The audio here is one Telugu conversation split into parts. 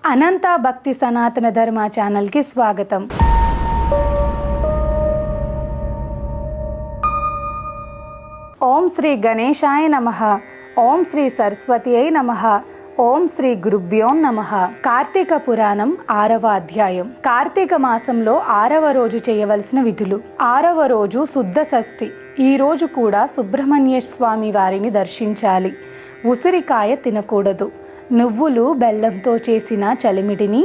అనంత భక్తి సనాతన ధర్మ ఛానల్కి స్వాగతం. ఓం శ్రీ గణేశాయ నమః. ఓం శ్రీ సరస్వతియై నమః. ఓం శ్రీ గురుభ్యో నమః. కార్తీక పురాణం 6వ అధ్యాయం. కార్తీక మాసంలో 6వ రోజు చేయవలసిన విధులు. 6వ రోజు శుద్ధ షష్ఠి. ఈ రోజు కూడా సుబ్రహ్మణ్య స్వామి వారిని దర్శించాలి. ఉసిరికాయ తినకూడదు. నువ్వులు బెల్లంతో చేసిన చలిమిడిని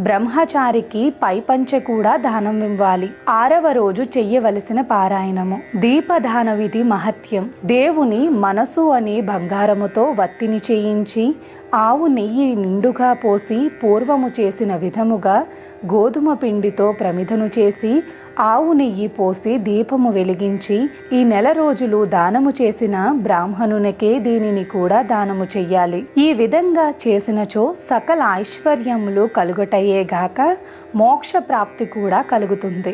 బ్రహ్మచారికి పైపంచె కూడా దానం ఇవ్వాలి. 6వ రోజు చెయ్యవలసిన పారాయణము. దీపదాన విధి మహత్యం. దేవుని మనసు అనే బంగారముతో వత్తిని చేయించి ఆవు నెయ్యి నిండుగా పోసి పూర్వము చేసిన విధముగా గోధుమ పిండితో ప్రమిదను చేసి ఆవు నెయ్యి పోసి దీపము వెలిగించి ఈ నెల రోజులు దానము చేసిన బ్రాహ్మణునికే దీనిని కూడా దానము చెయ్యాలి. ఈ విధంగా చేసినచో సకల ఐశ్వర్యములు కలుగుటయ్యేగాక మోక్ష ప్రాప్తి కూడా కలుగుతుంది.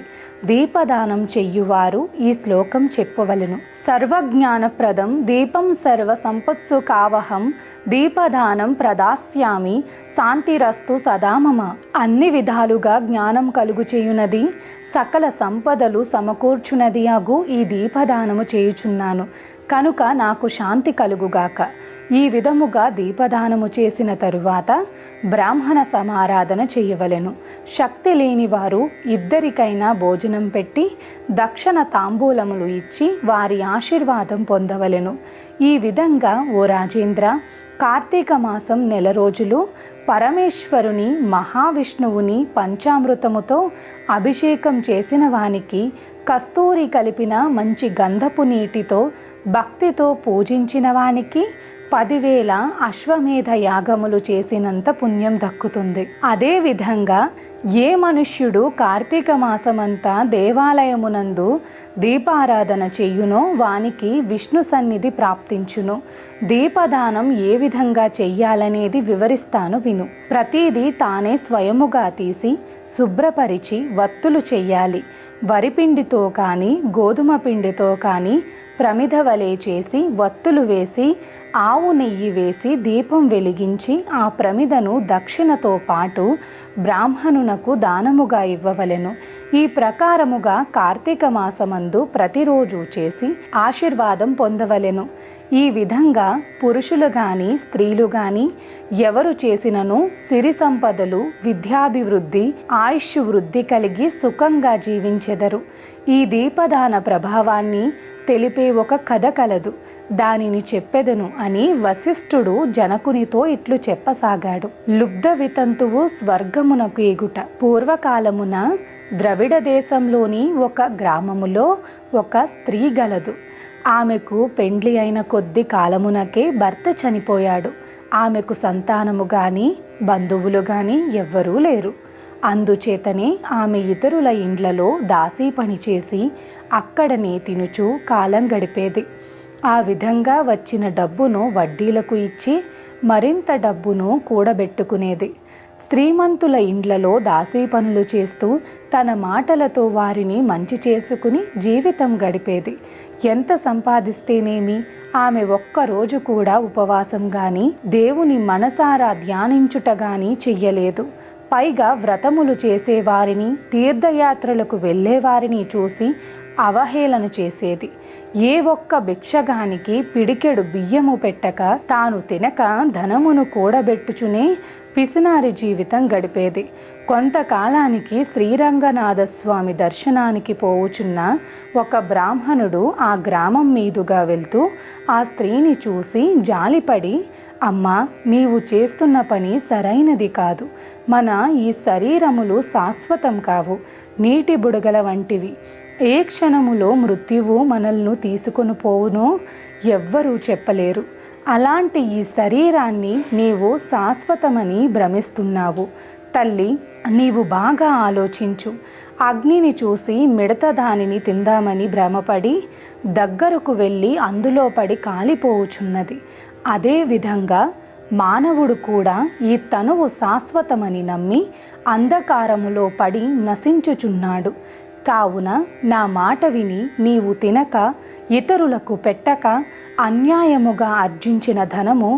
దీపదానం చెయ్యువారు ఈ శ్లోకం చెప్పవలను. సర్వజ్ఞానప్రదం దీపం సర్వ సంపత్సు కావహం దీపదానం ప్రదాస్యామి శాంతిరస్తు సదామమ. అన్ని విధాలుగా జ్ఞానం కలుగు చేయునది, సకల సంపదలు సమకూర్చునది అగు ఈ దీపదానము చేయుచున్నాను కనుక నాకు శాంతి కలుగుగాక. ఈ విధముగా దీపదానము చేసిన తరువాత బ్రాహ్మణ సమారాధన చేయవలెను. శక్తి లేని వారు ఇద్దరికైనా భోజనం పెట్టి దక్షిణ తాంబూలములు ఇచ్చి వారి ఆశీర్వాదం పొందవలెను. ఈ విధంగా ఓ రాజేంద్ర, కార్తీక మాసం నెల రోజులు పరమేశ్వరుని మహావిష్ణువుని పంచామృతముతో అభిషేకం చేసిన వానికి కస్తూరి కలిపిన మంచి గంధపు నీటితో భక్తితో పూజించిన వానికి 10,000 అశ్వమేధ యాగములు చేసినంత పుణ్యం దక్కుతుంది. అదేవిధంగా ఏ మనుష్యుడు కార్తీక మాసమంతా దేవాలయమునందు దీపారాధన చెయ్యునో వానికి విష్ణు సన్నిధి ప్రాప్తించును. దీపదానం ఏ విధంగా చెయ్యాలనేది వివరిస్తాను విను. ప్రతిదీ తానే స్వయముగా తీసి శుభ్రపరిచి వత్తులు చెయ్యాలి. వరిపిండితో కానీ గోధుమ పిండితో కానీ ప్రమిద వలె చేసి వత్తులు వేసి ఆవు నెయ్యి వేసి దీపం వెలిగించి ఆ ప్రమిదను దక్షిణతో పాటు బ్రాహ్మణునకు దానముగా ఇవ్వవలెను. ఈ ప్రకారముగా కార్తీక మాసమందు ప్రతిరోజు చేసి ఆశీర్వాదం పొందవలెను. ఈ విధంగా పురుషులు గాని స్త్రీలు గాని ఎవరు చేసినను సిరి సంపదలు, విద్యాభివృద్ధి, ఆయుష్ వృద్ధి కలిగి సుఖంగా జీవించెదరు. ఈ దీపదాన ప్రభావాన్ని తెలిపే ఒక కథ కలదు, దానిని చెప్పెదను అని వశిష్ఠుడు జనకునితో ఇట్లు చెప్పసాగాడు. లుబ్ధ వితంతువు స్వర్గమునకు ఎగుట. పూర్వకాలమున ద్రవిడ దేశంలోని ఒక గ్రామములో ఒక స్త్రీ గలదు. ఆమెకు పెండ్లి అయిన కొద్ది కాలమునకే భర్త చనిపోయాడు. ఆమెకు సంతానము గాని బంధువులు గాని ఎవ్వరూ లేరు. అందుచేతనే ఆమె ఇతరుల ఇండ్లలో దాసీ పనిచేసి అక్కడనే తినుచూ కాలం గడిపేది. ఆ విధంగా వచ్చిన డబ్బును వడ్డీలకు ఇచ్చి మరింత డబ్బును కూడబెట్టుకునేది. శ్రీమంతుల ఇండ్లలో దాసీ పనులు చేస్తూ తన మాటలతో వారిని మంచి చేసుకుని జీవితం గడిపేది. ఎంత సంపాదిస్తేనేమి ఆమె ఒక్కరోజు కూడా ఉపవాసం గాని దేవుని మనసారా ధ్యానించుట గాని చెయ్యలేదు. పైగా వ్రతములు చేసేవారిని, తీర్థయాత్రలకు వెళ్ళేవారిని చూసి అవహేళన చేసేది. ఏ ఒక్క భిక్షగానికి పిడికెడు బియ్యము పెట్టక తాను తినక ధనమును కూడబెట్టుచునే పిసినారి జీవితం గడిపేది. కొంతకాలానికి శ్రీరంగనాథస్వామి దర్శనానికి పోవుచున్న ఒక బ్రాహ్మణుడు ఆ గ్రామం మీదుగా వెళ్తూ ఆ స్త్రీని చూసి జాలిపడి, అమ్మా, నీవు చేస్తున్న పని సరైనది కాదు. మన ఈ శరీరములు శాశ్వతం కావు, నీటి బుడగల వంటివి. ఏ క్షణములో మృత్యువు మనల్ని తీసుకొని పోవునో ఎవ్వరూ చెప్పలేరు. అలాంటి ఈ శరీరాన్ని నీవు శాశ్వతమని భ్రమిస్తున్నావు. తల్లి, నీవు బాగా ఆలోచించు. అగ్నిని చూసి మిడత దానిని తిందామని భ్రమపడి దగ్గరకు వెళ్ళి అందులో పడి కాలిపోవుచున్నది. అదేవిధంగా మానవుడు కూడా ఈ తనువు శాశ్వతమని నమ్మి అంధకారములో పడి నశించుచున్నాడు. కావున నా మాట విని నీవు తినక ఇతరులకు పెట్టక అన్యాయముగా ఆర్జించిన ధనము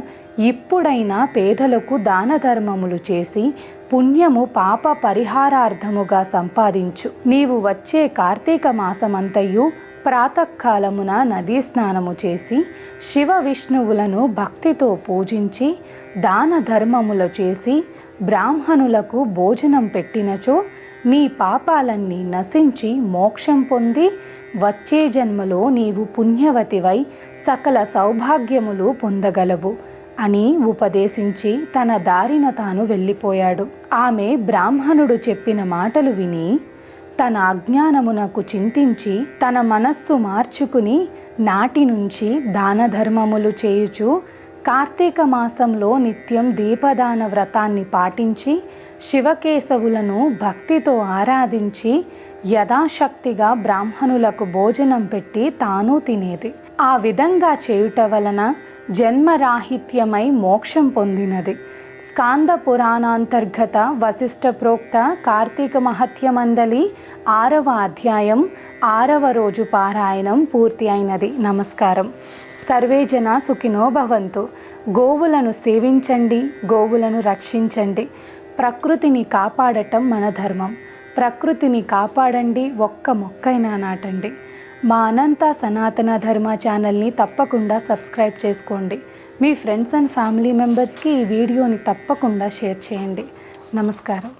ఇప్పుడైనా పేదలకు దాన ధర్మములు చేసి పుణ్యము పాప పరిహారార్థముగా సంపాదించు. నీవు వచ్చే కార్తీక మాసమంతయు ప్రాతకాలమున నదీ స్నానము చేసి శివ విష్ణువులను భక్తితో పూజించి దాన ధర్మములు చేసి బ్రాహ్మణులకు భోజనం పెట్టినచో నీ పాపాలన్నీ నశించి మోక్షం పొంది వచ్చే జన్మలో నీవు పుణ్యవతివై సకల సౌభాగ్యములు పొందగలవు అని ఉపదేశించి తన దారిన తాను వెళ్ళిపోయాడు. ఆమె బ్రాహ్మణుడు చెప్పిన మాటలు విని తన అజ్ఞానమునకు చింతించి తన మనస్సు మార్చుకుని నాటి నుంచి దాన ధర్మములు చేయుచు కార్తీక మాసంలో నిత్యం దీపదాన వ్రతాన్ని పాటించి శివకేశవులను భక్తితో ఆరాధించి యథాశక్తిగా బ్రాహ్మణులకు భోజనం పెట్టి తాను తినేది. ఆ విధంగా చేయుట వలన జన్మరాహిత్యమై మోక్షం పొందినది. స్కాంద పురాణాంతర్గత వశిష్ఠ ప్రోక్త కార్తీక మహత్యమందలి 6వ అధ్యాయం 6వ రోజు పారాయణం పూర్తి అయినది. నమస్కారం. సర్వే జన సుఖినో భవంతు. గోవులను సేవించండి, గోవులను రక్షించండి. ప్రకృతిని కాపాడటం మన ధర్మం. ప్రకృతిని కాపాడండి, ఒక్క మొక్కైనా నాటండి. మా అనంత సనాతన ధర్మ ఛానల్ని తప్పకుండా సబ్స్క్రైబ్ చేసుకోండి. మీ ఫ్రెండ్స్ అండ్ ఫ్యామిలీ మెంబర్స్కి ఈ వీడియోని తప్పకుండా షేర్ చేయండి. నమస్కారం.